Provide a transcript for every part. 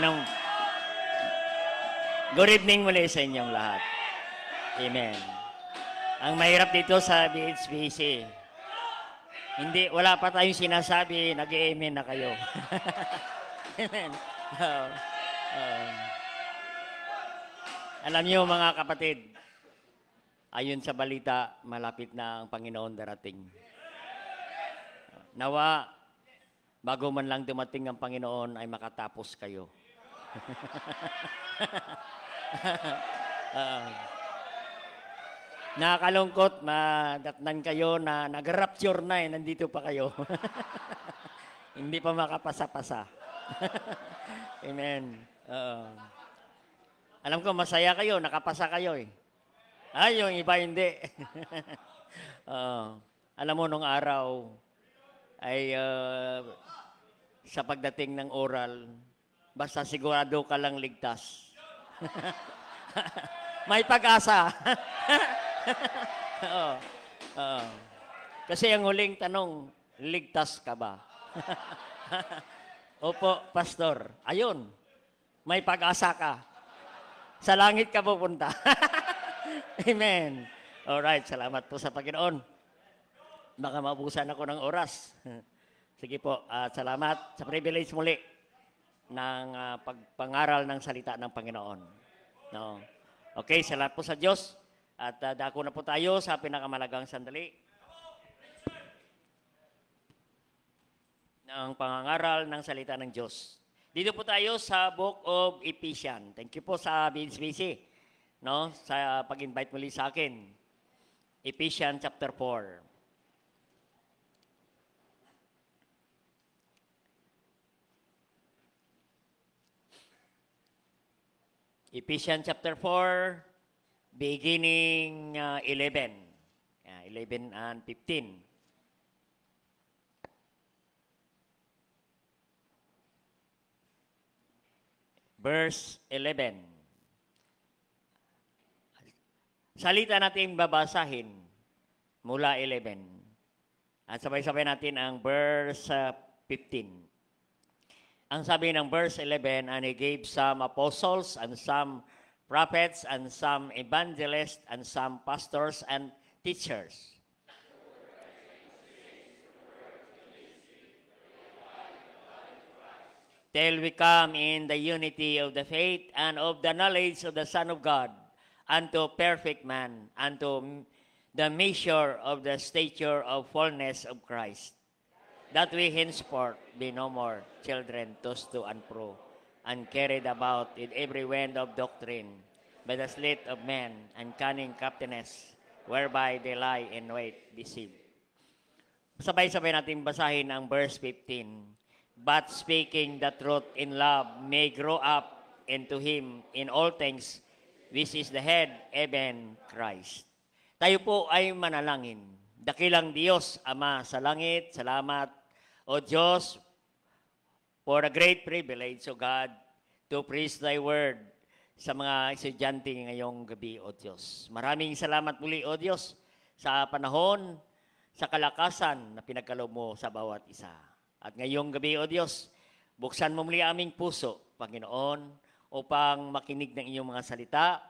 Anong good evening muli sa inyong lahat. Amen. Ang mahirap dito sa BHBC, wala pa tayong sinasabi, nag-amen na kayo. Amen. Alam niyo mga kapatid, ayon sa balita, malapit na ang Panginoon darating. Nawa, bago man lang dumating ang Panginoon, ay makatapos kayo. Nakakalungkot, madatnan kayo na nag-rapture na nandito pa kayo. Hindi pa makapasa-pasa. Amen. Alam ko, masaya kayo, nakapasa kayo eh. Ay, yung iba hindi. Alam mo, nung araw, ay sa pagdating ng oral, basta sigurado ka lang ligtas. May pag-asa. Kasi ang huling tanong, ligtas ka ba? Opo, pastor. Ayun, may pag-asa ka. Sa langit ka pupunta. Amen. Alright, salamat po sa Panginoon. Baka maubusan ako ng oras. Sige po, salamat sa privilege muli ng pagpangaral ng salita ng Panginoon. No. Okay, salamat po sa Diyos. At dako na po tayo sa pinakamalagang sandali ng pangangaral ng salita ng Diyos. Dito po tayo sa Book of Ephesians. Thank you po sa BHBC, no, sa pag-invite muli sa akin. Ephesians chapter 4. Ephesians chapter 4, beginning 11. 11 and 15. Verse 11. Salita natin babasahin mula 11. At sabay-sabay natin ang verse 15. Ang sabi ng verse 11, and He gave some apostles and some prophets and some evangelists and some pastors and teachers. Till we come in the unity of the faith and of the knowledge of the Son of God, unto perfect man, unto the measure of the stature of fullness of Christ, that we henceforth be no more children tossed to and fro, and carried about with every wind of doctrine, by the sleight of men and cunning craftiness, whereby they lie in wait deceived. Sabay-sabay natin basahin ang verse 15. But speaking the truth in love may grow up into Him in all things, which is the head, even Christ. Tayo po ay manalangin. Dakilang Diyos, Ama sa langit, salamat, O Diyos, for a great privilege, O God, to preach Thy word sa mga estudyante ngayong gabi, O Diyos. Maraming salamat muli, O Diyos, sa panahon, sa kalakasan na pinagkaloob mo sa bawat isa. At ngayong gabi, O Diyos, buksan mo muli aming puso, Panginoon, upang makinig ng iyong mga salita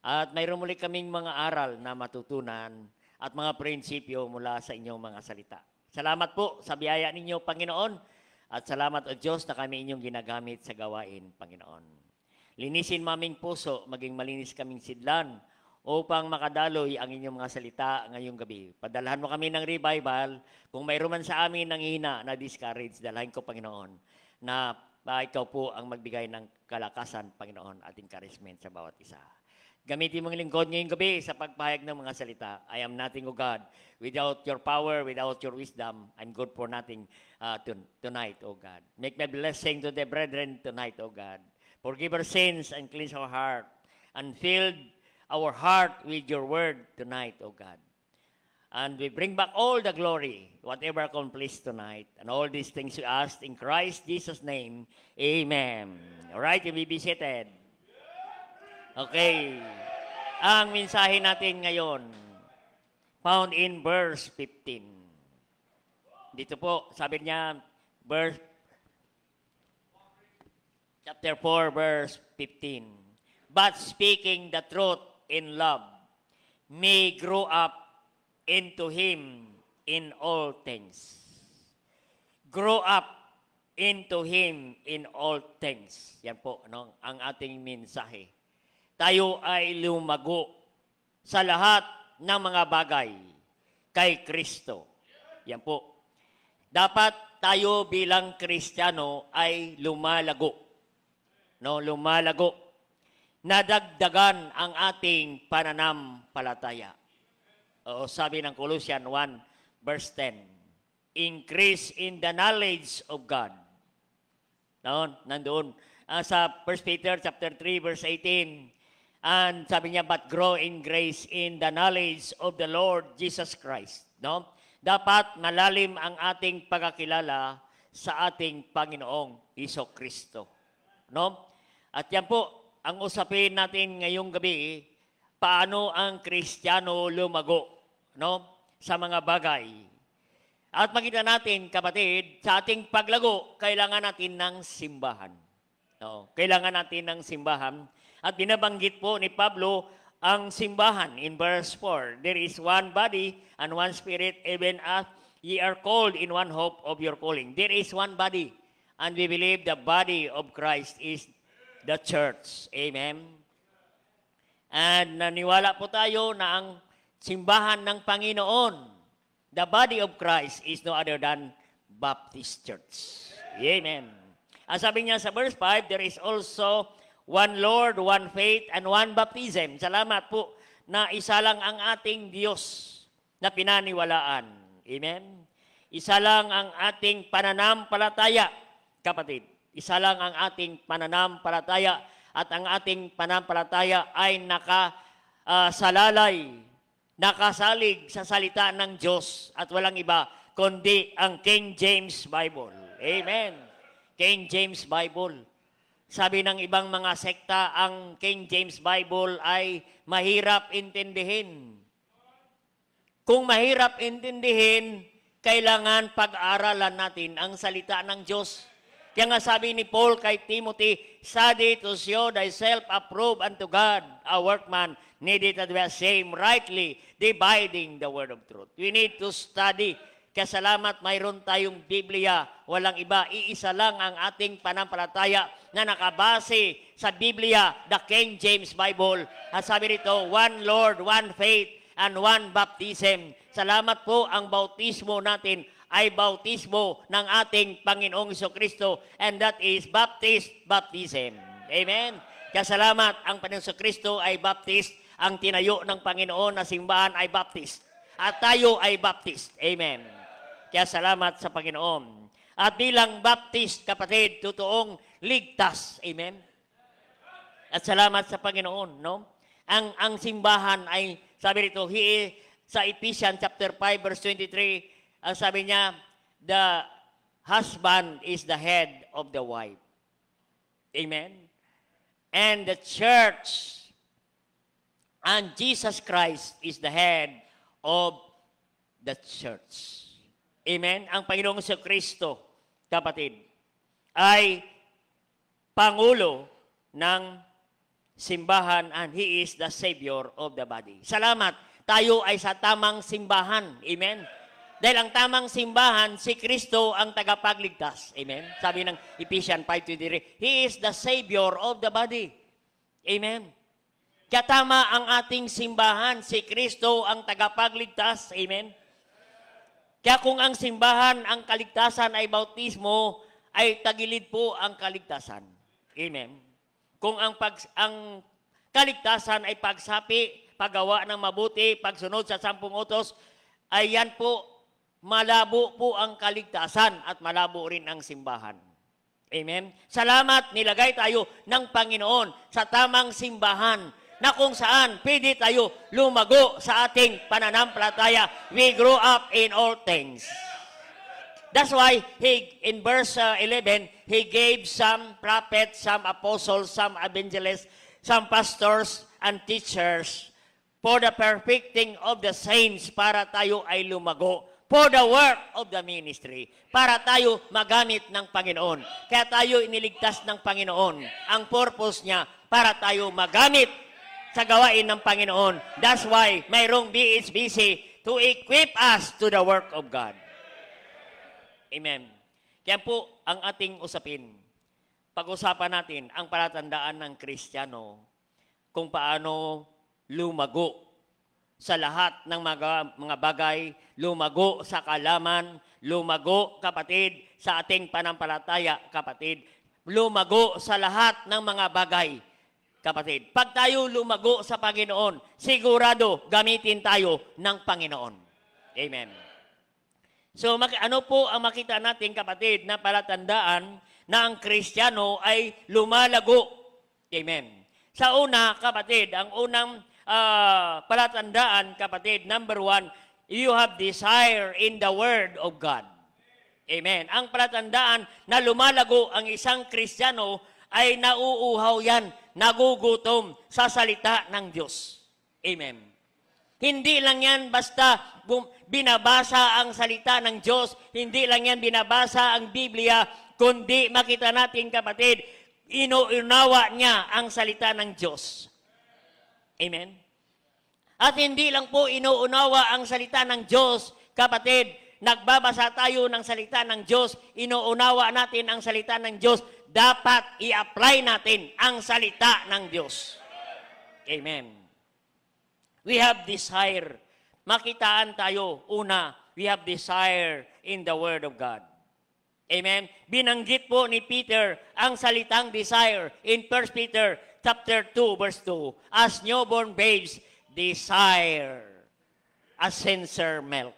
at mayroon muli kaming mga aral na matutunan at mga prinsipyo mula sa inyong mga salita. Salamat po sa biyaya ninyo, Panginoon, at salamat, O Diyos, na kami inyong ginagamit sa gawain, Panginoon. Linisin maming puso, maging malinis kaming sidlan upang makadaloy ang inyong mga salita ngayong gabi. Padalhan mo kami ng revival. Kung mayroon man sa amin ng hina na discourage, dalhin ko, Panginoon, na ikaw po ang magbigay ng kalakasan, Panginoon, at encouragement sa bawat isa. Gamitin mong lingkod ngayong gabi sa pagpahayag ng mga salita. I am nothing, O God. Without your power, without your wisdom, I'm good for nothing tonight, O God. Make my blessing to the brethren tonight, O God. Forgive our sins and cleanse our heart, and fill our heart with your word tonight, O God. And we bring back all the glory, whatever accomplished tonight. And all these things we ask in Christ Jesus' name. Amen. All right, you may be seated. Okay. Ang mensahe natin ngayon, found in verse 15. Dito po, sabi niya, verse chapter 4, verse 15. But speaking the truth in love, may grow up into Him in all things. Grow up into Him in all things. Yan po, no? Ang ating mensahe. Tayo ay lumago sa lahat ng mga bagay kay Kristo. Yan po. Dapat tayo bilang Kristiyano ay lumalago. No, lumalago. Nadagdagan ang ating pananampalataya. O sabi ng Colossians 1 verse 10. Increase in the knowledge of God. Nandoon. Sa 1 Peter chapter 3 verse 18. And sabi niya, but grow in grace in the knowledge of the Lord Jesus Christ. No? Dapat malalim ang ating pagkakilala sa ating Panginoong Hesukristo. No? At yan po, ang usapin natin ngayong gabi, paano ang Kristiyano lumago, no? Sa mga bagay. At makita natin, kapatid, sa ating paglago, kailangan natin ng simbahan. No? Kailangan natin ng simbahan. At binabanggit po ni Pablo ang simbahan in verse 4. There is one body and one spirit, even as ye are called in one hope of your calling. There is one body, and we believe the body of Christ is the church. Amen. And naniwala po tayo na ang simbahan ng Panginoon, the body of Christ, is no other than Baptist Church. Amen. Ang sabi niya sa verse 5, there is also one Lord, one faith, and one baptism. Salamat po na isa lang ang ating Diyos na pinaniwalaan. Amen? Isa lang ang ating pananampalataya, kapatid. Isa lang ang ating pananampalataya at ang ating pananampalataya ay nakasalalay, nakasalig sa salita ng Diyos at walang iba kundi ang King James Bible. Amen. King James Bible. Sabi ng ibang mga sekta, ang King James Bible ay mahirap intindihin. Kung mahirap intindihin, kailangan pag-aralan natin ang salita ng Diyos. Kaya nga sabi ni Paul kay Timothy, study to show thyself approved unto God, a workman needed to be ashamed, rightly dividing the word of truth. We need to study. Kaya salamat, mayroon tayong Biblia. Walang iba, iisa lang ang ating panampalataya na nakabase sa Biblia, the King James Bible. At sabi rito, one Lord, one faith, and one baptism. Salamat po, ang bautismo natin ay bautismo ng ating Panginoong Hesukristo, and that is baptism. Amen? Kaya salamat, ang Panginoong Hesukristo ay Baptist, ang tinayo ng Panginoon na simbahan ay Baptist. At tayo ay Baptist. Amen. Kaya salamat sa Panginoon. At bilang Baptist, kapatid, totoong ligtas. Amen? At salamat sa Panginoon, no? Ang simbahan ay, sabi rito, sa Ephesians chapter 5, verse 23, ang sabi niya, the husband is the head of the wife. Amen? And the church and Jesus Christ is the head of the church. Amen? Ang Panginoong Kristo, kapatid, ay Pangulo ng simbahan and He is the Savior of the body. Salamat, tayo ay sa tamang simbahan. Amen? Dahil ang tamang simbahan, si Kristo ang tagapagligtas. Amen? Sabi ng Ephesians 5:23, He is the Savior of the body. Amen? Kaya tama ang ating simbahan, si Kristo ang tagapagligtas. Amen? Kaya kung ang simbahan, ang kaligtasan ay bautismo, ay tagilid po ang kaligtasan. Amen? Kung ang kaligtasan ay pagsapi, paggawa ng mabuti, pagsunod sa 10 utos, ay yan po, malabo po ang kaligtasan at malabo rin ang simbahan. Amen? Salamat, nilagay tayo ng Panginoon sa tamang simbahan na kung saan pwede tayo lumago sa ating pananampalataya. We grow up in all things. That's why in verse 11, He gave some prophets, some apostles, some evangelists, some pastors and teachers for the perfecting of the saints, para tayo ay lumago for the work of the ministry. Para tayo magamit ng Panginoon. Kaya tayo iniligtas ng Panginoon. Ang purpose niya, para tayo magamit sa gawain ng Panginoon. That's why mayroong BHBC to equip us to the work of God. Amen. Kaya po ang ating usapin. Pag-usapan natin ang palatandaan ng Kristiyano kung paano lumago sa lahat ng mga bagay, lumago sa kalaman, lumago, kapatid, sa ating panampalataya, kapatid, lumago sa lahat ng mga bagay, kapatid. Pag tayo lumago sa Panginoon, sigurado gamitin tayo ng Panginoon. Amen. So, ano po ang makita natin, kapatid, na palatandaan na ang Kristiyano ay lumalago? Amen. Sa una, kapatid, ang unang palatandaan, kapatid, number 1, you have desire in the Word of God. Amen. Ang palatandaan na lumalago ang isang Kristiyano ay nauuhaw yan, nagugutom sa salita ng Diyos. Amen. Hindi lang yan basta binabasa ang salita ng Diyos, hindi lang yan binabasa ang Biblia, kundi makita natin, kapatid, inuunawa niya ang salita ng Diyos. Amen? At hindi lang po inuunawa ang salita ng Diyos, kapatid, nagbabasa tayo ng salita ng Diyos, inuunawa natin ang salita ng Diyos, dapat i-apply natin ang salita ng Diyos. Amen. We have desire. Makitaan tayo, una, we have desire in the Word of God. Amen. Binanggit po ni Peter ang salitang desire in 1 Peter chapter 2 verse 2. As newborn babes desire a sincere milk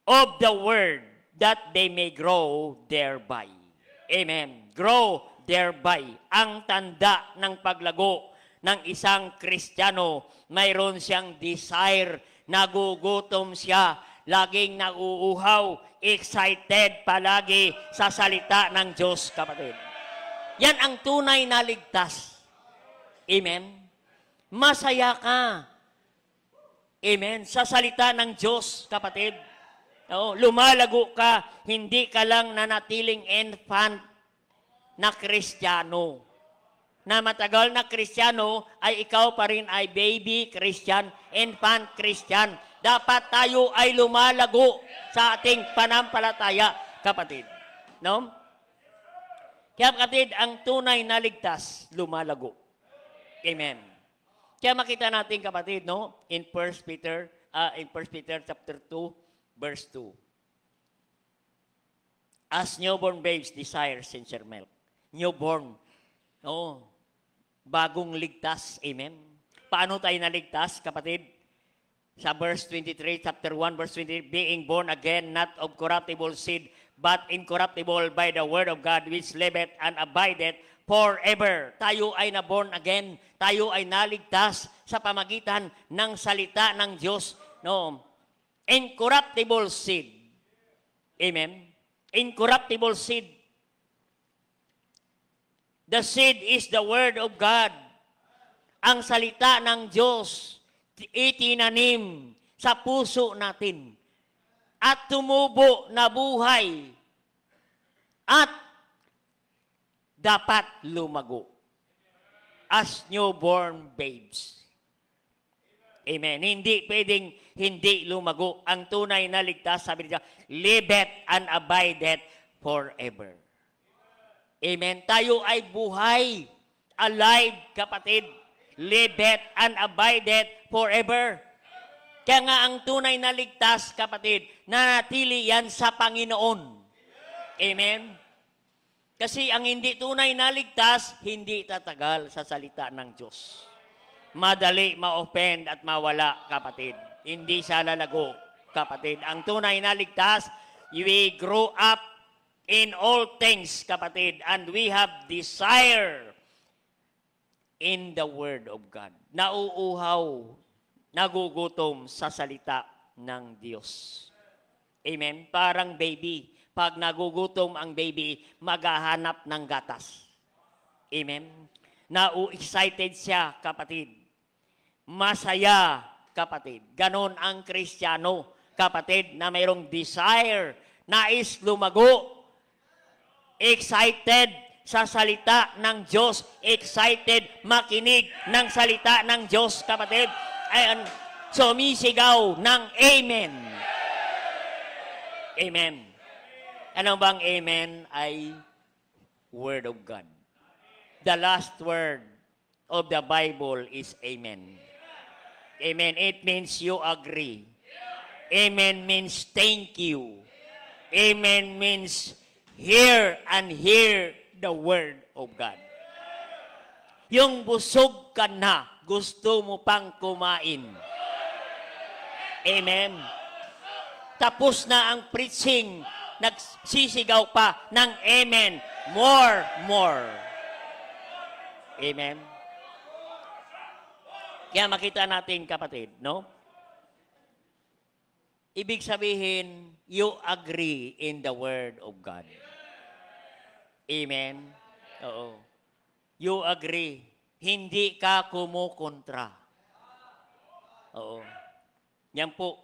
of the word that they may grow thereby. Amen. Grow thereby. Ang tanda ng paglago ng isang Kristiyano, mayroon siyang desire, nagugutom siya, laging nauuhaw, excited palagi sa salita ng Diyos, kapatid. Yan ang tunay na ligtas. Amen? Masaya ka. Amen? Sa salita ng Diyos, kapatid. Lumalago ka, hindi ka lang nanatiling infant na Kristiyano. Na matagal na Kristiyano ay ikaw pa rin ay baby Christian, infant Christian. Dapat tayo ay lumalago sa ating panampalataya, kapatid. No? Kaya, kapatid, ang tunay na ligtas, lumalago. Amen. Kaya makita natin, kapatid, no? In 1 Peter chapter 2, verse 2. As newborn babes desire sincere milk. Newborn. No? Bagong ligtas. Amen. Paano tayo naligtas, kapatid? Sa verse 23, chapter 1, verse 23, being born again, not of corruptible seed, but incorruptible by the word of God, which liveth and abideth forever. Tayo ay na-born again. Tayo ay naligtas sa pamagitan ng salita ng Diyos. No? Incorruptible seed. Amen? Incorruptible seed. The seed is the word of God. Ang salita ng Diyos, itinanim sa puso natin at tumubo na buhay at dapat lumago as newborn babes. Amen. Hindi pwedeng hindi lumago. Ang tunay na ligtas, sabi niya, liveth and abideth forever. Amen. Tayo ay buhay, alive, kapatid. Liveth and abideth forever. Kaya nga ang tunay na ligtas, kapatid, nanatili yan sa Panginoon. Amen. Kasi ang hindi tunay na ligtas, hindi tatagal sa salita ng Diyos. Madali ma-offend at mawala, kapatid. Hindi siya lalago, kapatid. Ang tunay na ligtas, we grow up in all things, kapatid, and we have desire in the Word of God. Nauuhaw, nagugutom sa salita ng Diyos. Amen? Parang baby. Pag nagugutom ang baby, maghahanap ng gatas. Amen? Excited siya, kapatid. Masaya, kapatid. Ganon ang Kristiyano, kapatid, na mayroong desire, nais lumago, excited sa salita ng Diyos, excited makinig ng salita ng Diyos, kapatid. Ayan, sumisigaw ng Amen. Amen. Ano bang Amen? Ay Word of God. The last word of the Bible is Amen. Amen. It means you agree. Amen means thank you. Amen means hear and hear the Word of God. Yung busog ka na, gusto mo pang kumain. Amen. Tapos na ang preaching, nagsisigaw pa ng Amen. More, more. Amen. Kaya makita natin, kapatid, no? Ibig sabihin, you agree in the Word of God. Amen? Oo. You agree. Hindi ka kumukontra. Oo. Yan po.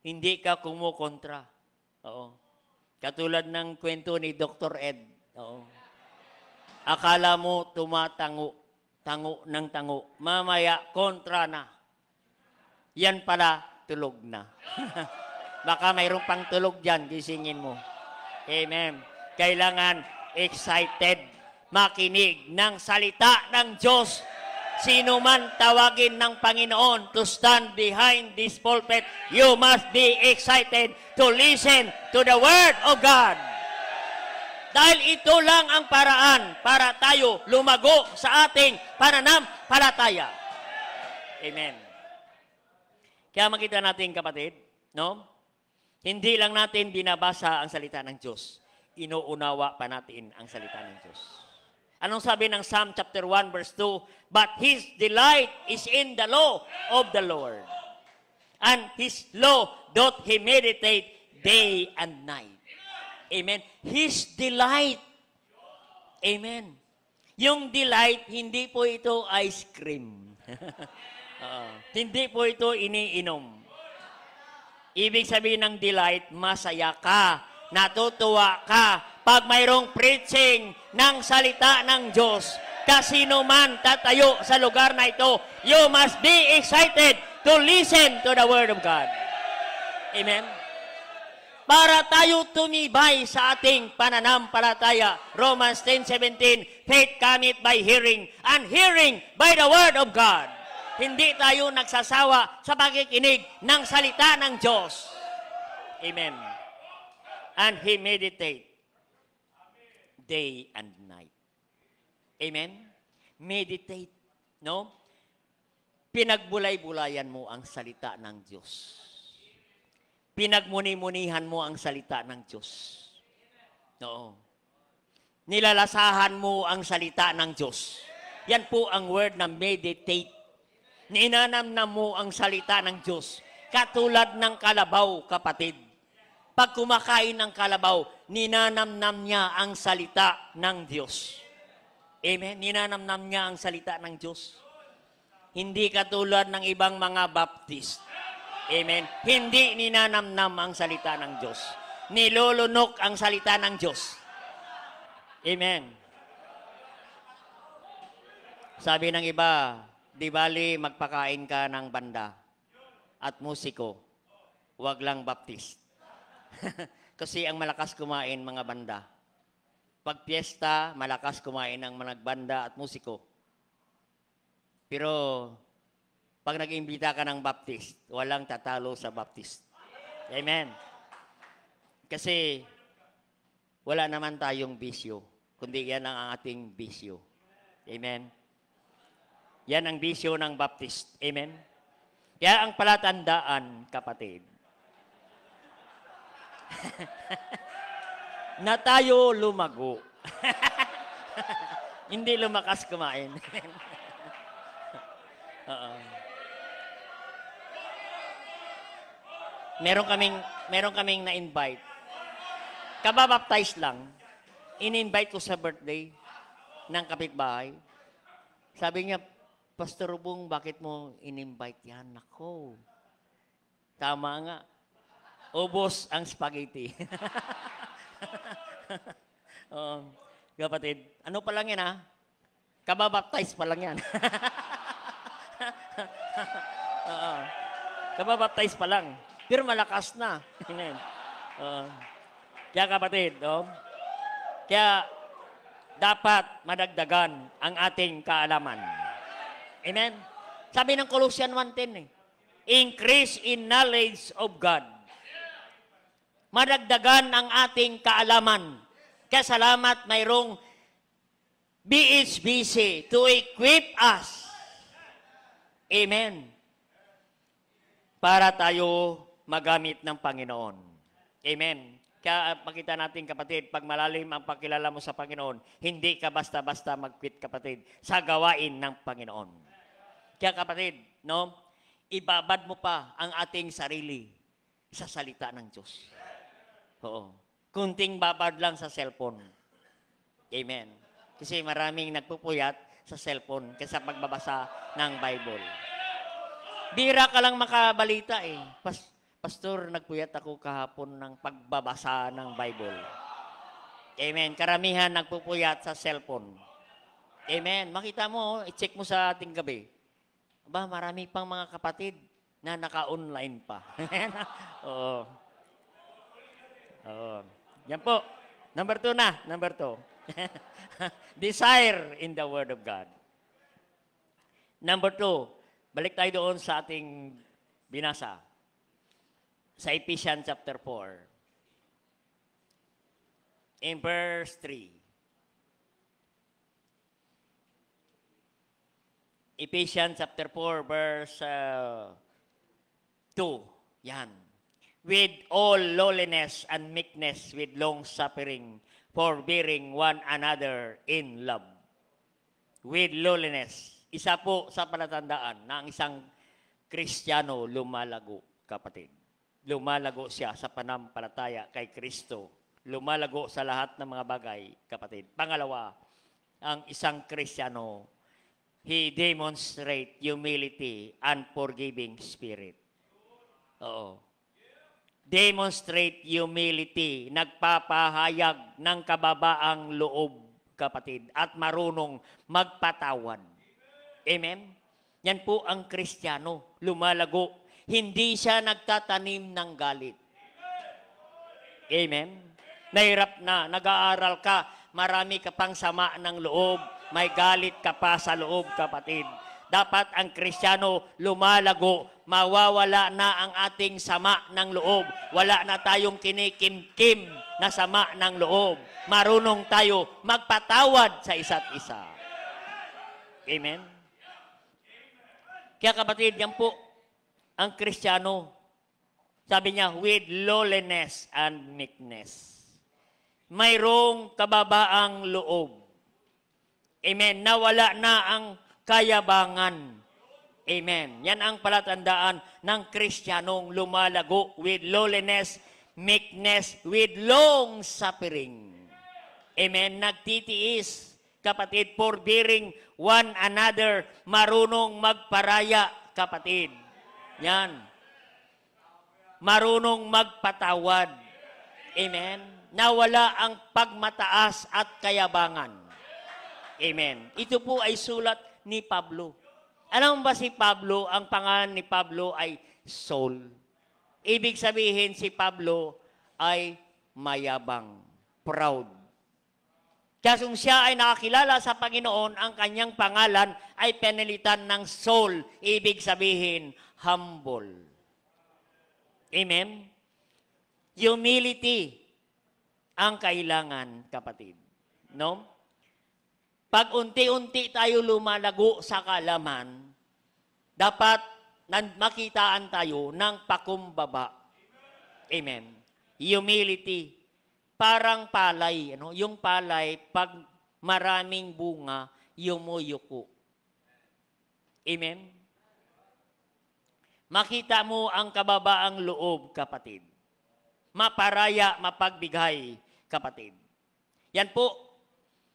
Hindi ka kumukontra. Oo. Katulad ng kwento ni Dr. Ed. Oo. Akala mo tumatango. Tango ng tango. Mamaya, kontra na. Yan pala, tulog na. Baka mayroong pang tulog dyan, gisingin mo. Amen. Kailangan excited, makinig ng salita ng Diyos. Sino man tawagin ng Panginoon to stand behind this pulpit, you must be excited to listen to the Word of God. Dahil ito lang ang paraan para tayo lumago sa ating pananampalataya. Amen. Kaya makita natin, kapatid, no? Hindi lang natin binabasa ang salita ng Diyos. Inuunawa pa natin ang salita ng Diyos. Anong sabi ng Psalm chapter 1 verse 2? But His delight is in the law of the Lord. And His law doth He meditate day and night. Amen. His delight. Amen. Yung delight, hindi po ito ice cream. Hindi po ito iniinom. Ibig sabihin ng delight, masaya ka, natutuwa ka, pag mayroong preaching ng salita ng Diyos. Kasino man tatayo sa lugar na ito, you must be excited to listen to the Word of God. Amen? Para tayo tumibay sa ating pananampalataya. Romans 10:17, faith cometh by hearing, and hearing by the Word of God. Hindi tayo nagsasawa sa pakikinig ng salita ng Diyos. Amen. And He meditate day and night. Amen? Meditate. No? Pinagbulay-bulayan mo ang salita ng Diyos. Pinagmuni-munihan mo ang salita ng Diyos. No. Nilalasahan mo ang salita ng Diyos. Yan po ang word na meditate. Ninanamnam mo ang salita ng Diyos. Katulad ng kalabaw, kapatid. Pag kumakain ng kalabaw, ninanamnam niya ang salita ng Diyos. Amen? Ninanamnam niya ang salita ng Diyos. Hindi katulad ng ibang mga Baptist. Amen? Hindi ninanamnam ang salita ng Diyos. Nilulunok ang salita ng Diyos. Amen? Sabi ng iba, di bali magpakain ka ng banda at musiko, wag lang Baptist. Kasi ang malakas kumain mga banda. Pag piyesta, malakas kumain ang mga banda at musiko. Pero pag nag-imbita ka ng Baptist, walang tatalo sa Baptist. Amen. Kasi wala naman tayong bisyo, kundi yan ang ating bisyo. Amen. Yan ang bisyo ng Baptist. Amen? Kaya ang palatandaan, kapatid, na tayo lumago. Hindi lumakas kumain. Meron kaming na-invite. Kababaptize lang. In-invite ko sa birthday ng kapitbahay. Sabi niya, Pastor Bong, bakit mo in-invite yan? Nako. Tama nga. Ubos ang spaghetti. Kapatid, ano pa lang yan ha? Kababaptize pa lang yan. Kababaptize pa lang. Pero malakas na. Amen. Kaya kapatid, kaya dapat madagdagan ang ating kaalaman. Amen? Sabi ng Colossians 1:10 increase in knowledge of God. Madagdagan ang ating kaalaman. Kaya salamat mayroong BHBC to equip us. Amen. Para tayo magamit ng Panginoon. Amen. Kaya pakita natin kapatid, pag malalim ang pakilala mo sa Panginoon, hindi ka basta-basta mag-quit kapatid sa gawain ng Panginoon. Kaya kapatid, ibabad mo pa ang ating sarili sa salita ng Diyos. Oo. Kunting babad lang sa cellphone. Amen. Kasi maraming nagpupuyat sa cellphone kaysa pagbabasa ng Bible. Bira ka lang makabalita eh. Pastor, nagpuyat ako kahapon ng pagbabasa ng Bible. Amen. Karamihan nagpupuyat sa cellphone. Amen. Makita mo, i-check mo sa ating gabi. Aba, marami pang mga kapatid na naka-online pa. Oo. Oo. Yan po. Number 2 na. Number 2. Desire in the Word of God. Number 2. Balik tayo doon sa ating binasa. Sa Ephesians chapter 4. In verse 3. Ephesians chapter 4 verse 2. Yan. With all lowliness and meekness, with long suffering, forbearing one another in love. With lowliness. Isa po sa palatandaan na ang isang Kristiyano lumalago, kapatid. Lumalago siya sa panampalataya kay Kristo. Lumalago sa lahat ng mga bagay, kapatid. Pangalawa, ang isang Kristiyano, he demonstrate humility and forgiving spirit. Oo. Demonstrate humility, nagpapahayag ng kababaang loob, kapatid, at marunong magpatawad. Amen? Yan po ang Kristiyano, lumalago. Hindi siya nagtatanim ng galit. Amen? Nahirap na, nag-aaral ka, marami ka pang sama ng loob, may galit ka pa sa loob, kapatid. Dapat ang Kristiyano lumalago, mawawala na ang ating sama ng loob. Wala na tayong kinikimkim na sama ng loob. Marunong tayo magpatawad sa isa't isa. Amen? Kaya kapatid, yan po ang Kristiyano. Sabi niya, with lowliness and meekness. Mayroong kababaang loob. Amen. Nawala na ang kayabangan. Amen. Yan ang palatandaan ng Kristiyanong lumalago with lowliness, meekness, with long suffering. Amen. Nagtitiis, kapatid, forbearing one another, marunong magparaya, kapatid. Yan. Marunong magpatawad. Amen. Nawala ang pagmataas at kayabangan. Amen. Ito po ay sulat ni Pablo. Alam mo ba si Pablo, ang pangalan ni Pablo ay Saul. Ibig sabihin si Pablo ay mayabang, proud. Kaya kung siya ay nakakilala sa Panginoon, ang kanyang pangalan ay pinalitan ng Saul. Ibig sabihin, humble. Amen? Humility ang kailangan, kapatid. No? Pag unti-unti tayo lumalago sa kaalaman, dapat makitaan tayo ng pakumbaba. Amen. Humility. Parang palay. Yung palay, pag maraming bunga, yumuyuko. Amen. Makita mo ang kababaang loob, kapatid. Maparaya, mapagbigay, kapatid. Yan po,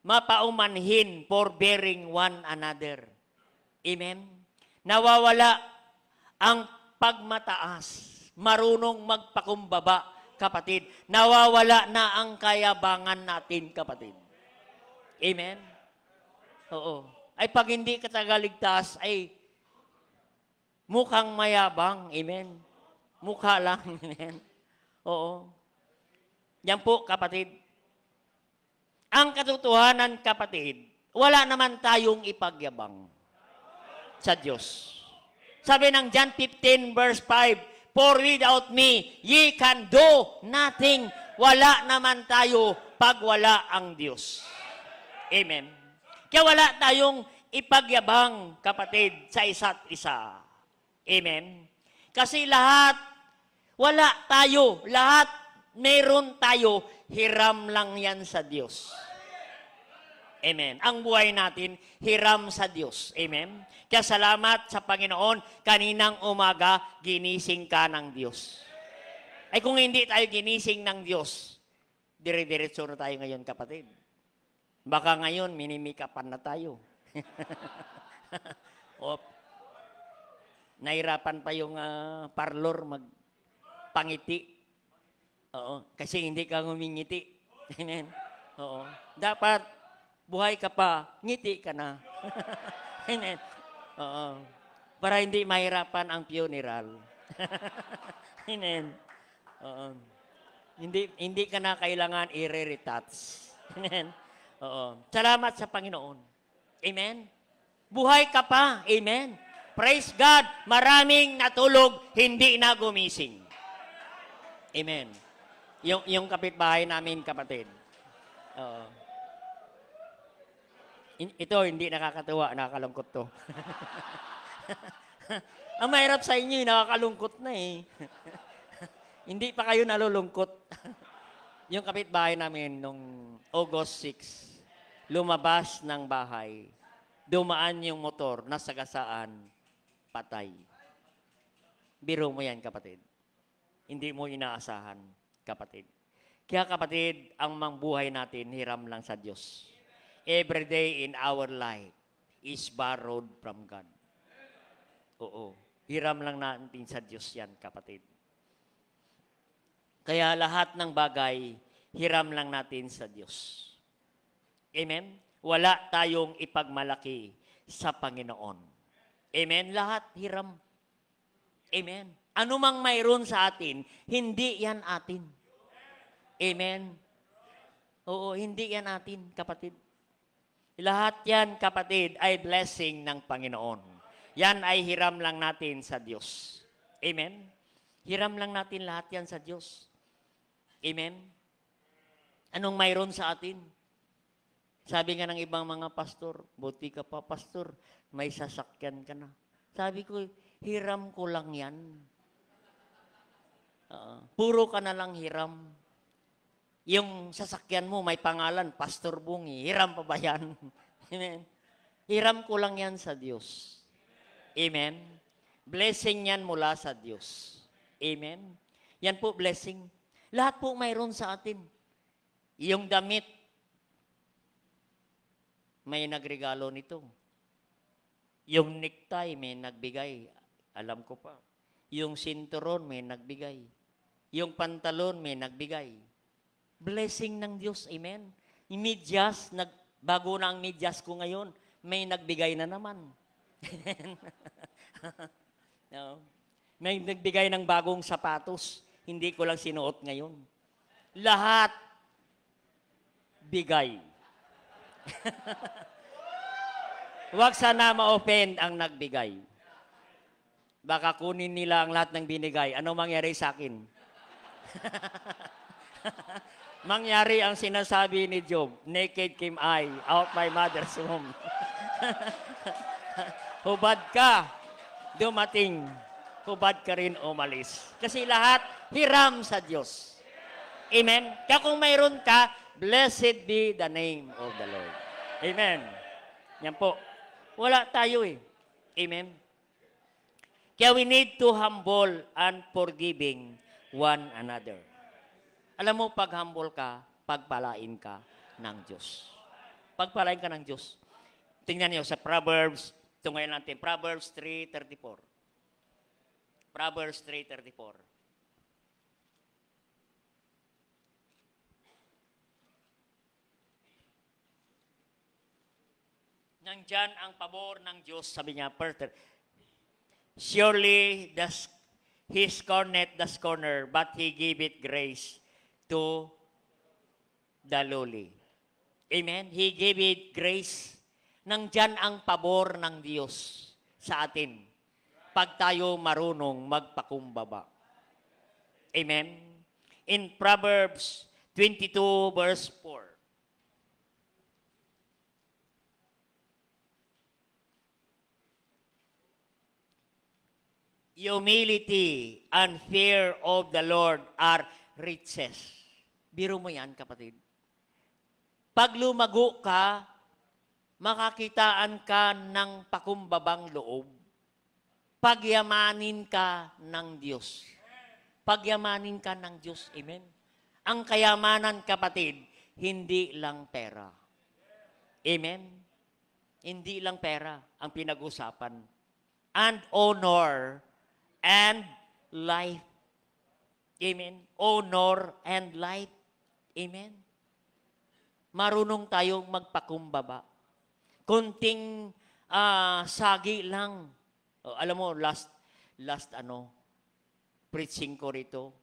mapaumanhin, forbearing one another. Amen? Nawawala ang pagmataas. Marunong magpakumbaba, kapatid. Nawawala na ang kayabangan natin, kapatid. Amen? Oo. Ay pag hindi ka tagaligtas, ay mukhang mayabang. Amen? Mukha lang. Amen? Oo. Yan po, kapatid. Ang katotohanan, kapatid, wala naman tayong ipagyabang sa Diyos. Sabi ng John 15 verse 5, "For without me, ye can do nothing." Wala naman tayo pag wala ang Diyos. Amen. Kaya wala tayong ipagyabang, kapatid, sa isa't isa. Amen. Kasi lahat, wala tayo, lahat meron tayo, hiram lang yan sa Diyos. Amen. Ang buhay natin, hiram sa Diyos. Amen. Kaya salamat sa Panginoon, kaninang umaga, ginising ka ng Diyos. Ay kung hindi tayo ginising ng Diyos, dire-diretso na tayo ngayon, kapatid. Baka ngayon, minimikapan na tayo. O, nahirapan pa yung parlor magpangiti. Oo, kasi hindi ka ngumingiti. Amen. Oo. Dapat, buhay ka pa, ngiti ka na. Amen. Oo. Para hindi mahirapan ang funeral. Amen. Oo. Hindi ka na kailangan i-retouch. Amen. Oo. Salamat sa Panginoon. Amen. Buhay ka pa. Amen. Praise God. Maraming natulog, hindi na gumising. Amen. Yung kapitbahay namin, kapatid. Oo. Ito, hindi nakakatuwa, nakakalungkot to. Ang mahirap sa inyo, nakakalungkot na eh. Hindi pa kayo nalulungkot. Yung kapitbahay namin nung August 6, lumabas ng bahay, dumaan yung motor, nasagasaan, patay. Biro mo yan, kapatid. Hindi mo inaasahan, kapatid. Kaya kapatid, ang buhay natin, hiram lang sa Diyos. Every day in our life is borrowed from God. Oo. Hiram lang natin sa Diyos yan, kapatid. Kaya lahat ng bagay, hiram lang natin sa Diyos. Amen? Wala tayong ipagmalaki sa Panginoon. Amen? Lahat hiram. Amen? Ano mang mayroon sa atin, hindi yan atin. Amen? Oo, hindi yan atin, kapatid. Lahat yan, kapatid, ay blessing ng Panginoon. Yan ay hiram lang natin sa Diyos. Amen? Hiram lang natin lahat yan sa Diyos. Amen? Anong mayroon sa atin? Sabi nga ng ibang mga pastor, buti ka pa, pastor, may sasakyan ka na. Sabi ko, hiram ko lang yan. Puro ka na lang hiram. Yung sasakyan mo, may pangalan, Pastor Bungi. Hiram pa ba yan? Amen. Hiram ko lang yan sa Diyos. Amen. Blessing yan mula sa Diyos. Amen. Yan po, blessing. Lahat po mayroon sa atin. Yung damit, may nagregalo nito. Yung necktie, may nagbigay. Alam ko pa. Yung sinturon, may nagbigay. Yung pantalon, may nagbigay. Blessing ng Diyos. Amen. Yung medyas, bago na ang medyas ko ngayon, may nagbigay na naman. No? May nagbigay ng bagong sapatos. Hindi ko lang sinuot ngayon. Lahat, bigay. Huwag sana ma-offend ang nagbigay. Baka kunin nila ang lahat ng binigay. Ano mangyari sa akin? Mangyari ang sinasabi ni Job, naked came I out my mother's womb. Hubad ka, dumating. Hubad ka rin umalis. Kasi lahat, hiram sa Diyos. Amen? Kaya kung mayroon ka, blessed be the name of the Lord. Amen. Yan po. Wala tayo eh. Amen? Kaya we need to humble and forgiving one another. Alam mo, pag humble ka, pagpalain ka ng Diyos. Pagpalain ka ng Diyos. Tingnan niyo sa Proverbs Tungayin natin, Proverbs 3:34. Proverbs 3:34. Nandyan ang pabor ng Diyos, sabi niya, surely he scorneth the scorner, but he giveth grace to the lowly. Amen? He giveth grace. Nandyan ang pabor ng Diyos sa atin pag tayo marunong magpakumbaba. Amen? In Proverbs 22 verse 4. Humility and fear of the Lord are riches. Biro mo yan, kapatid. Pag lumago ka, makakitaan ka ng pakumbabang loob. Pagyamanin ka ng Diyos. Pagyamanin ka ng Diyos. Amen? Ang kayamanan, kapatid, hindi lang pera. Amen? Hindi lang pera ang pinag-usapan. And honor and life. Amen? Honor and life. Amen? Marunong tayong magpakumbaba. Kunting sagi lang. Alam mo, last preaching ko rito,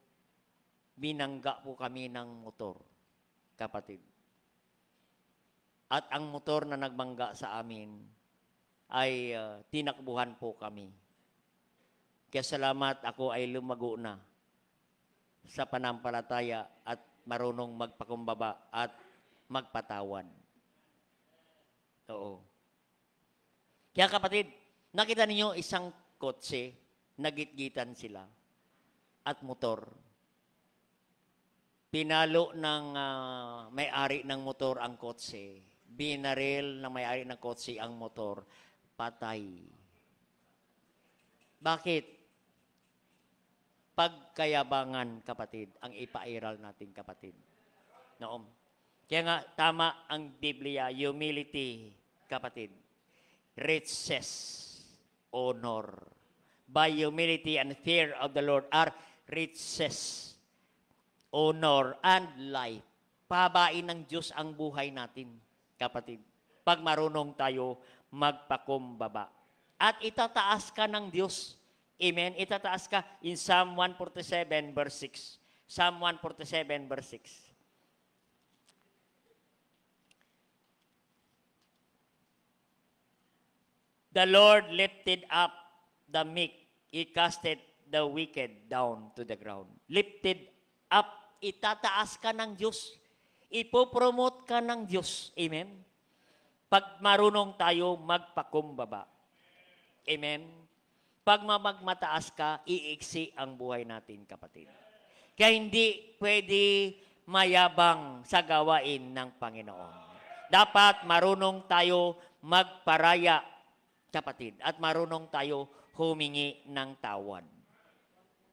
binangga po kami ng motor, kapatid. At ang motor na nagbangga sa amin ay tinakbuhan po kami. Kaya salamat, ako ay lumago na sa panampalataya at marunong magpakumbaba at magpatawad. Oo. Kaya kapatid, nakita ninyo isang kotse, nagitgitan sila at motor. Pinalo ng may-ari ng motor ang kotse. Binaril ng may-ari ng kotse ang motor. Patay. Bakit? Pagkayabangan, kapatid, ang ipairal natin, kapatid. Noon. Kaya nga, tama ang Biblia, humility, kapatid. Riches, honor. By humility and fear of the Lord are riches, honor, and life. Pahabain ng Diyos ang buhay natin, kapatid. Pag marunong tayo magpakumbaba. At itataas ka ng Diyos. Amen? Itataas ka in Psalm 147 verse 6. Psalm 147 verse 6. The Lord lifted up the meek. He casted the wicked down to the ground. Lifted up. Itataas ka ng Diyos. Ipopromote ka ng Diyos. Amen? Pag marunong tayo magpakumbaba. Amen? Pag magmataas ka, iiksi ang buhay natin, kapatid. Kaya hindi pwede mayabang sa gawain ng Panginoon. Dapat marunong tayo magparaya, kapatid, at marunong tayo humingi ng tawad.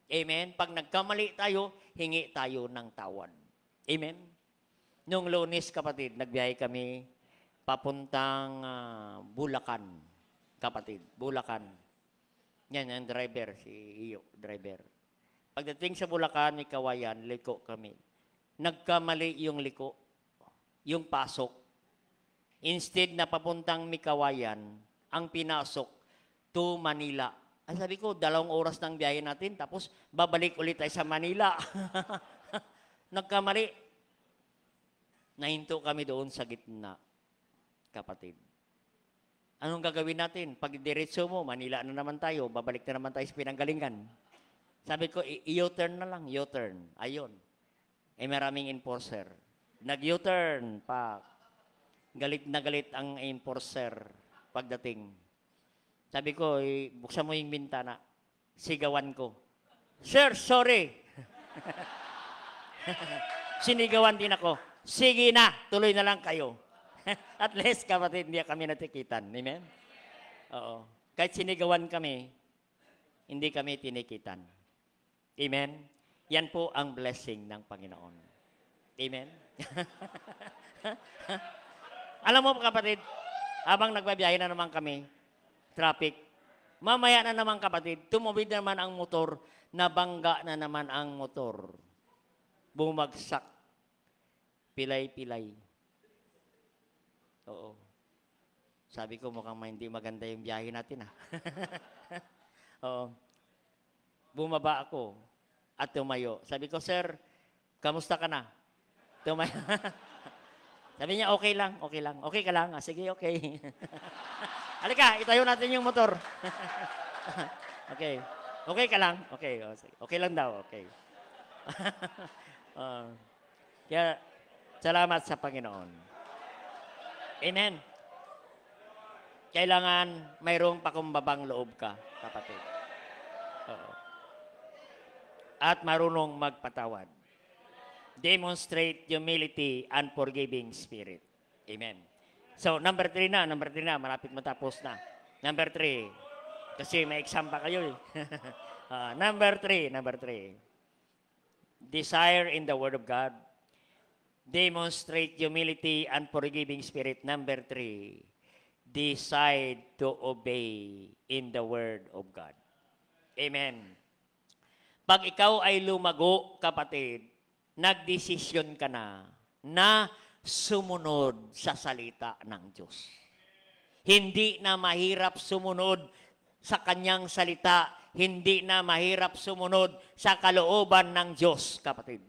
Amen? Pag nagkamali tayo, hingi tayo ng tawad. Amen? Noong Lunes, kapatid, nagbiyahe kami papuntang Bulacan. Kapatid, Bulacan. Yan, ang driver, si Iyo, driver. Pagdating sa Bulacan, may Kawayan, liko kami. Nagkamali yung liko, yung pasok. Instead na papuntang Mikawayan, ang pinasok to Manila. Ay, sabi ko, 2 oras ng biyahe natin, tapos babalik ulit tayo sa Manila. Nagkamali. Nahinto kami doon sa gitna, kapatid. Anong gagawin natin? Pag diretso mo, Manila na naman tayo, babalik na naman tayo sa pinanggalingan. Sabi ko, U-turn na lang, U-turn. Ayun. Eh, maraming enforcer. Nag-U-turn pa. Galit na galit ang enforcer pagdating. Sabi ko, buksan mo yung bintana. Sigawan ko. Sir, sorry. Sinigawan din ako. Sige na, tuloy na lang kayo. At least, kapatid, hindi kami natikitan. Amen? Oo. Kahit sinigawan kami, hindi kami tinikitan. Amen? Yan po ang blessing ng Panginoon. Amen? Alam mo, kapatid, habang nagbabiyahe na naman kami, traffic. Mamaya na naman kapatid, tumawid na naman ang motor, nabangga na naman ang motor. Bumagsak. Pilay-pilay. Oo. Sabi ko, mukhang hindi maganda yung biyahe natin, ha? Oo. Bumaba ako at tumayo. Sabi ko, sir, kamusta ka na? Tumayo. Sabi niya, okay lang, okay lang. Okay ka lang? Ah, sige, okay. Halika, itayo natin yung motor. Okay. Okay ka lang? Okay. Okay lang daw, okay. Kaya, salamat sa Panginoon. Amen. Kailangan mayroong pakumbabang loob ka, kapatid. Oo. At marunong magpatawad. Demonstrate humility and forgiving spirit. Amen. So, number 3 na. Malapit matapos na. Number 3. Kasi may exam pa kayo. Number 3. Desire in the Word of God. Demonstrate humility and forgiving spirit. Number 3. Decide to obey in the Word of God. Amen. Pag ikaw ay lumago, kapatid, nagdesisyon ka na sumunod sa salita ng Diyos. Hindi na mahirap sumunod sa Kanyang salita. Hindi na mahirap sumunod sa kalooban ng Diyos, kapatid.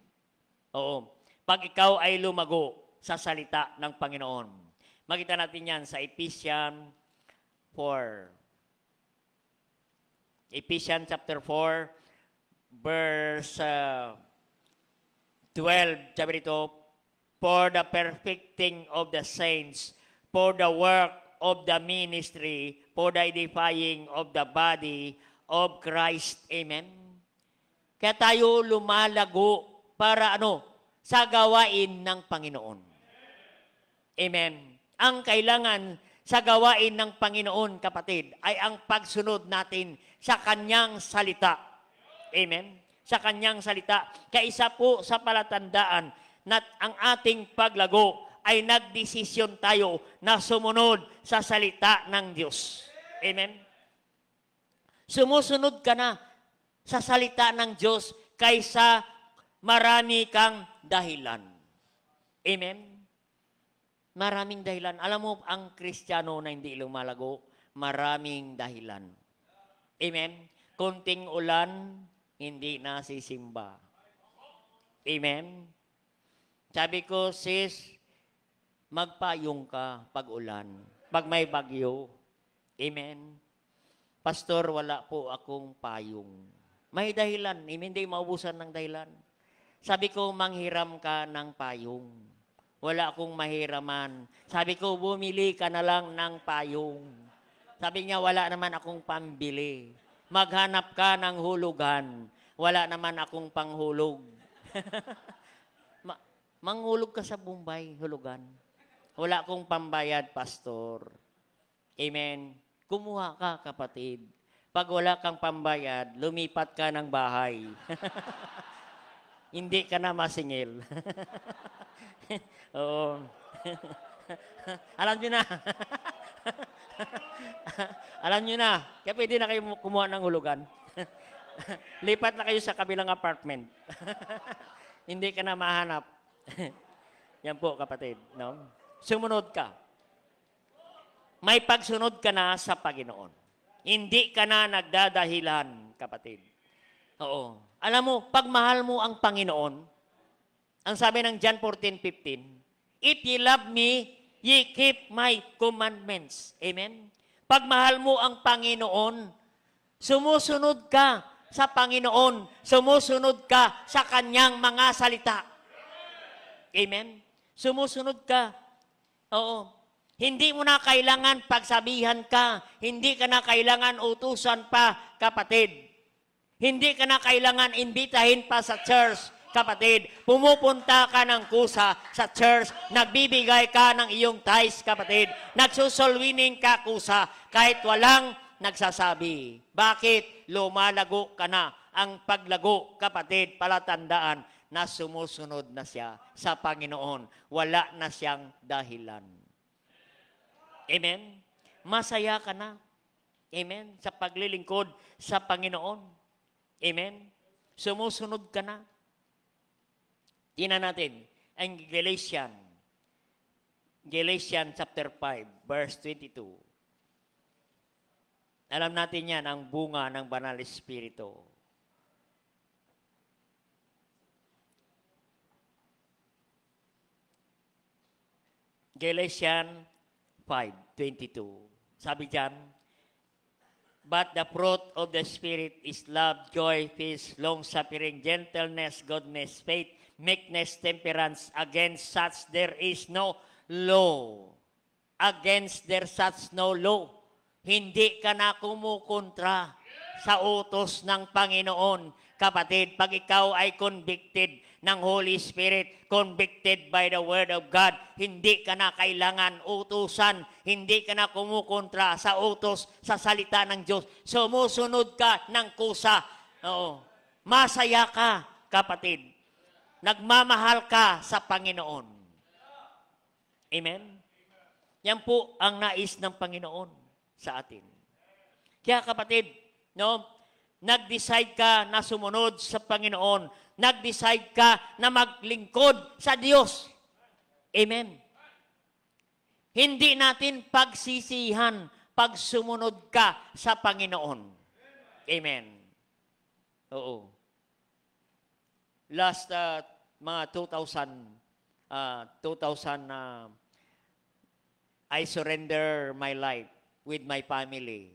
Oo. Pag ikaw ay lumago sa salita ng Panginoon. Makita natin yan sa Ephesians 4. Ephesians chapter 4, verse 12. Sabi dito, for the perfecting of the saints, for the work of the ministry, for the edifying of the body of Christ. Amen. Kaya tayo lumalago para sa gawain ng Panginoon. Amen. Ang kailangan sa gawain ng Panginoon, kapatid, ay ang pagsunod natin sa Kanyang salita. Amen? Sa Kanyang salita. Kaisa po sa palatandaan na ang ating paglago ay nagdesisyon tayo na sumunod sa salita ng Diyos. Amen? Sumusunod ka na sa salita ng Diyos kaysa marami kang dahilan. Amen? Maraming dahilan. Alam mo, ang Kristiyano na hindi lumalago, maraming dahilan. Amen? Kunting ulan, hindi nasisimba. Amen? Sabi ko, sis, magpayong ka pag ulan, pag may bagyo. Amen? Pastor, wala po akong payong. May dahilan. Hindi maubusan ng dahilan. Sabi ko, manghiram ka ng payong. Wala akong mahiraman. Sabi ko, bumili ka na lang ng payong. Sabi niya, wala naman akong pambili. Maghanap ka ng hulugan. Wala naman akong panghulog. Manghulog ka sa Bombay, hulugan. Wala akong pambayad, pastor. Amen. Kumuha ka, kapatid. Pag wala kang pambayad, lumipat ka ng bahay. Hindi ka na masingil. Oo. Alam nyo na. Alam nyo na. Kaya pwede na kayo kumuha ng hulugan. Lipat na kayo sa kabilang apartment. Hindi ka na mahanap. Yan po, kapatid. No? Sumunod ka. May pagsunod ka na sa Panginoon. Hindi ka na nagdadahilan, kapatid. Oo. Alam mo, pag mahal mo ang Panginoon, ang sabi ng John 14:15, if ye love me, ye keep my commandments. Amen? Pag mahal mo ang Panginoon, sumusunod ka sa Panginoon, sumusunod ka sa Kanyang mga salita. Amen? Sumusunod ka. Oo. Hindi mo na kailangan pagsabihan ka. Hindi ka na kailangan utusan pa, kapatid. Hindi ka na kailangan imbitahin pa sa church, kapatid. Pumupunta ka ng kusa sa church, nagbibigay ka ng iyong tithes, kapatid. Nagsusulwining ka kusa kahit walang nagsasabi. Bakit? Lumalago ka na. Ang paglago, kapatid, palatandaan na sumusunod na siya sa Panginoon. Wala na siyang dahilan. Amen? Masaya ka na. Amen? Sa paglilingkod sa Panginoon. Amen? Sumusunod ka na. Tingnan natin ang Galatians chapter 5, verse 22. Alam natin yan, ang bunga ng Banal Espiritu. Galatians 5:22. Sabi diyan, but the fruit of the Spirit is love, joy, peace, long-suffering, gentleness, goodness, faith, meekness, temperance. Against such there is no law. Against there such no law. Hindi ka na kumukontra sa utos ng Panginoon. Kapatid, pag ikaw ay convicted ng Holy Spirit, convicted by the Word of God, hindi ka na kailangan utusan, hindi ka na kumukontra sa utos, sa salita ng Diyos. Sumusunod ka ng kusa. Oo. Masaya ka, kapatid. Nagmamahal ka sa Panginoon. Amen? Yan po ang nais ng Panginoon sa atin. Kaya kapatid, no, nag-decide ka na sumunod sa Panginoon. Nag-decide ka na maglingkod sa Diyos. Amen. Hindi natin pagsisihan pag sumunod ka sa Panginoon. Amen. Oo. Last mga 2000 I surrender my life with my family.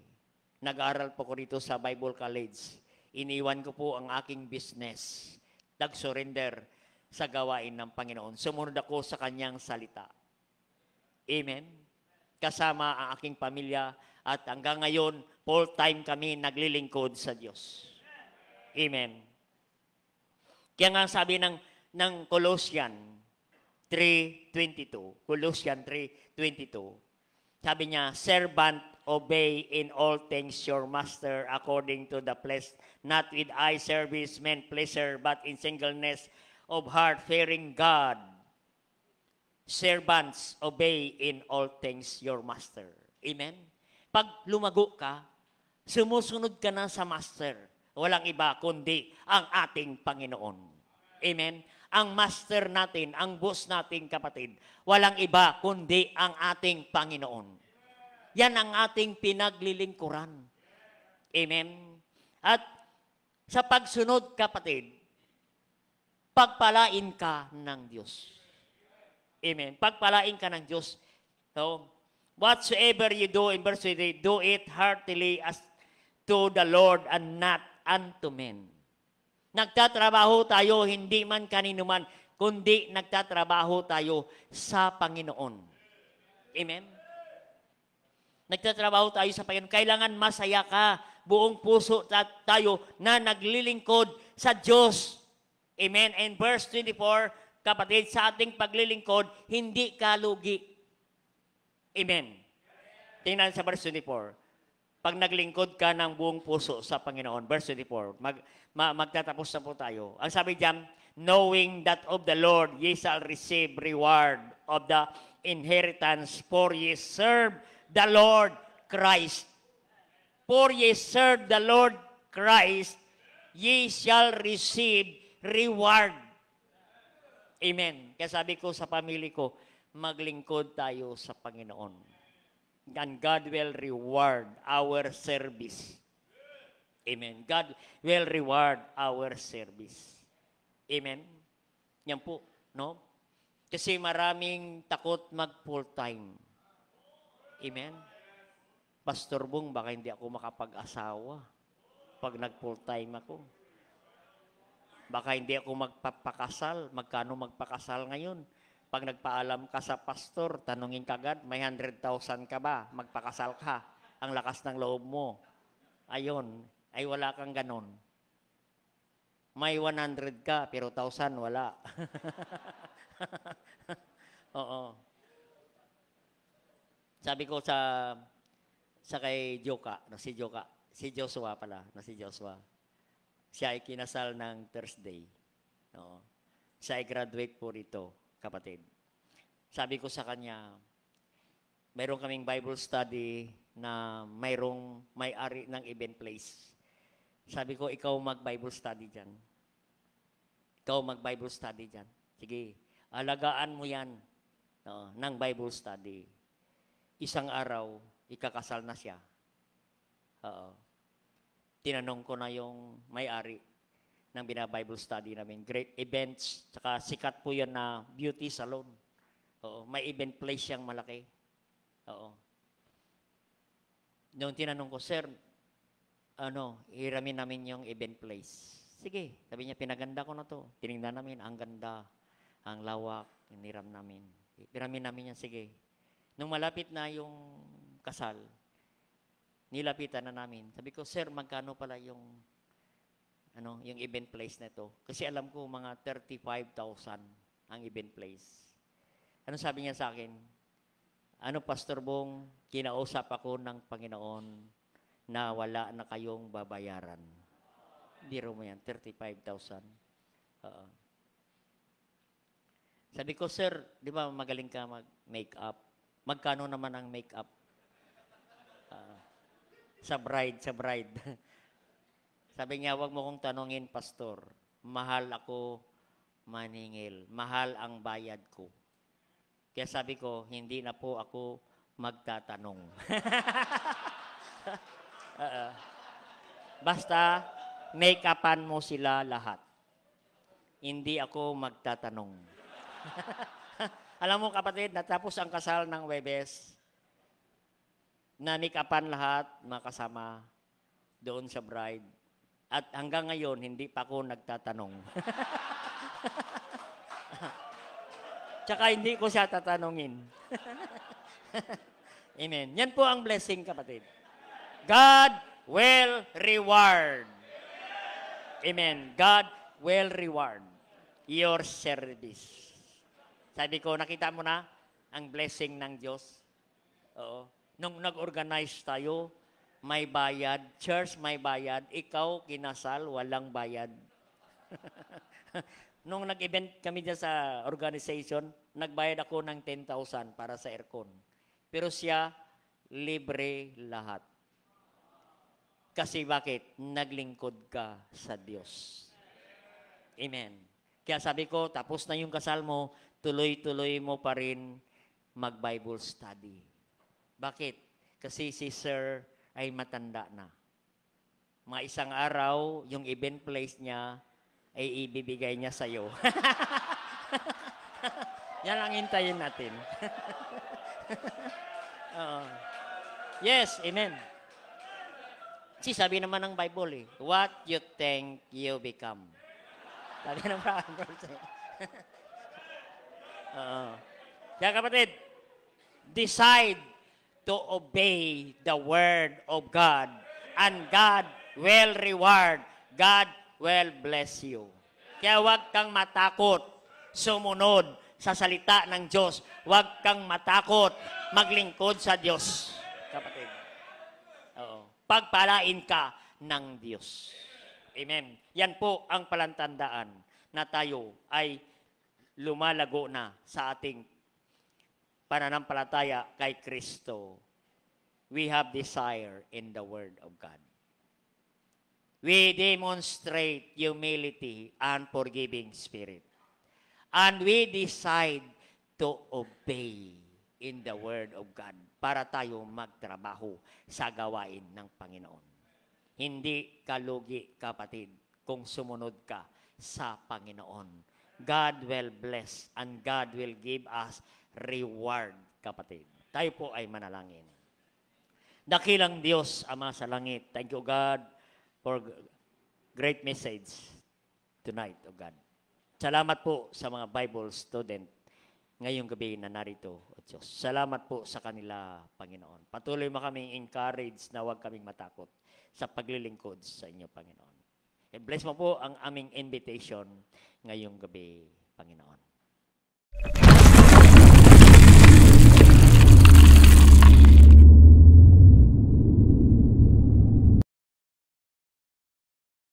Nag-aral po ko rito sa Bible College. Iniwan ko po ang aking business. Nag-surrender sa gawain ng Panginoon. Sumunod ako sa Kanyang salita. Amen? Kasama ang aking pamilya at hanggang ngayon, full-time kami naglilingkod sa Diyos. Amen. Kaya nga sabi ng Colossians 3:22, Colossians 3:22, sabi niya, servant, obey in all things your master according to the flesh, not with eye service, men pleasure, but in singleness of heart, fearing God. Servants, obey in all things your master. Amen? Pag lumago ka, sumusunod ka na sa master. Walang iba kundi ang ating Panginoon. Amen? Ang master natin, ang boss natin, kapatid, walang iba kundi ang ating Panginoon. Yan ang ating pinaglilingkuran. Amen? At sa pagsunod, kapatid, pagpalain ka ng Diyos. Amen? Pagpalain ka ng Diyos. So, whatsoever you do, in verse 3, do it heartily as to the Lord and not unto men. Nagtatrabaho tayo, hindi man kanino man, kundi nagtatrabaho tayo sa Panginoon. Amen? Nagtatrabaho tayo sa Panginoon. Kailangan masaya ka, buong puso tayo na naglilingkod sa Diyos. Amen? And verse 24, kapatid, sa ating paglilingkod, hindi ka lugi. Amen? Tingnan sa verse 24. Pag naglingkod ka ng buong puso sa Panginoon, verse 24, magtatapos na po tayo. Ang sabi diyan, knowing that of the Lord ye shall receive reward of the inheritance, for ye serve the Lord Christ. For ye serve the Lord Christ, ye shall receive reward. Amen. Kaya sabi ko sa pamilya ko, maglingkod tayo sa Panginoon. And God will reward our service. Amen. God will reward our service. Amen. Yan po, no? Kasi maraming takot mag full-time. Amen. Pastor Bong, baka hindi ako makapag-asawa pag nag-full-time ako. Baka hindi ako magpapakasal. Magkano magpakasal ngayon? Pag nagpaalam ka sa pastor, tanungin kagad, may 100,000 ka ba? Magpakasal ka. Ang lakas ng loob mo. Ayon, ay wala kang ganon. May 100 ka, pero 1,000 wala. Oo. Sabi ko sa kay Joka, si Joshua pala, si Joshua. Siya ay kinasal ng Thursday. Oo. Siya ay graduate po rito, kapatid. Sabi ko sa kanya, mayroon kaming Bible study na mayroong may-ari ng event place. Sabi ko, ikaw mag-Bible study dyan. Ikaw mag-Bible study dyan. Sige, alagaan mo yan ng Bible study. Isang araw, ikakasal na siya. Tinanong ko na yung may-ari ng bina-Bible study namin. Great events, tsaka sikat po yan na beauty salon. May event place siyang malaki. Noong tinanong ko, sir, hiramin namin yung event place. Sige, sabi niya, pinaganda ko na to. Tinignan namin, ang ganda, ang lawak, hiniram namin. Hiramin namin yan, sige. Nung malapit na yung kasal, nilapitan na namin. Sabi ko, sir, magkano pala yung event place na ito? Kasi alam ko, mga 35,000 ang event place. Ano sabi niya sa akin? Pastor Bong, kinausap ako ng Panginoon na wala na kayong babayaran. Biro mo yan, 35,000. Sabi ko, sir, di ba magaling ka mag-makeup? Magkano naman ang makeup? Sa bride. Sabi niya, wag mo kong tanungin, pastor. Mahal ako maningil. Mahal ang bayad ko. Kaya sabi ko, hindi na po ako magtatanong. Basta, make-upan mo sila lahat. Hindi ako magtatanong. Alam mo kapatid, natapos ang kasal ng Webes, na-make-upan lahat, makasama doon sa bride. At hanggang ngayon, hindi pa ako nagtatanong. Tsaka hindi ko siya tatanungin. Amen. Yan po ang blessing, kapatid. God will reward. Amen. God will reward your service. Sabi ko, nakita mo na ang blessing ng Diyos? Oo. Nung nag-organize tayo, may bayad. Church, may bayad. Ikaw, kinasal, walang bayad. Nung nag-event kami dyan sa organization, nagbayad ako ng 10,000 para sa aircon. Pero siya, libre lahat. Kasi bakit? Naglingkod ka sa Diyos. Amen. Kaya sabi ko, tapos na yung kasal mo, tuloy-tuloy mo pa rin mag-Bible study. Bakit? Kasi si Sir ay matanda na. Mga isang araw, yung event place niya, ay ibibigay niya sa'yo. Yan ang hintayin natin. Yes, amen. Kasi sabi naman ng Bible what you think you become. Sabi ng Proverbs. Kaya kapatid, decide to obey the word of God and God will reward. God will bless you. Kaya huwag kang matakot sumunod sa salita ng Diyos. Huwag kang matakot maglingkod sa Diyos. Kapatid. Pagpalain ka ng Diyos. Amen. Yan po ang palatandaan na tayo ay lumalago na sa ating pananampalataya kay Kristo. We have desire in the Word of God. We demonstrate humility and forgiving spirit. And we decide to obey in the Word of God para tayo magtrabaho sa gawain ng Panginoon. Hindi ka lugi, kapatid, kung sumunod ka sa Panginoon. God will bless and God will give us reward, kapatid. Tayo po ay manalangin. Dakilang Diyos, Ama sa langit, thank you, God, for great message tonight, O God. Salamat po sa mga Bible student ngayong gabi na narito, O Diyos. Salamat po sa kanila, Panginoon. Patuloy mo kaming encourage na huwag kaming matakot sa paglilingkod sa inyo, Panginoon. And bless mo po ang aming invitation ngayong gabi, Panginoon.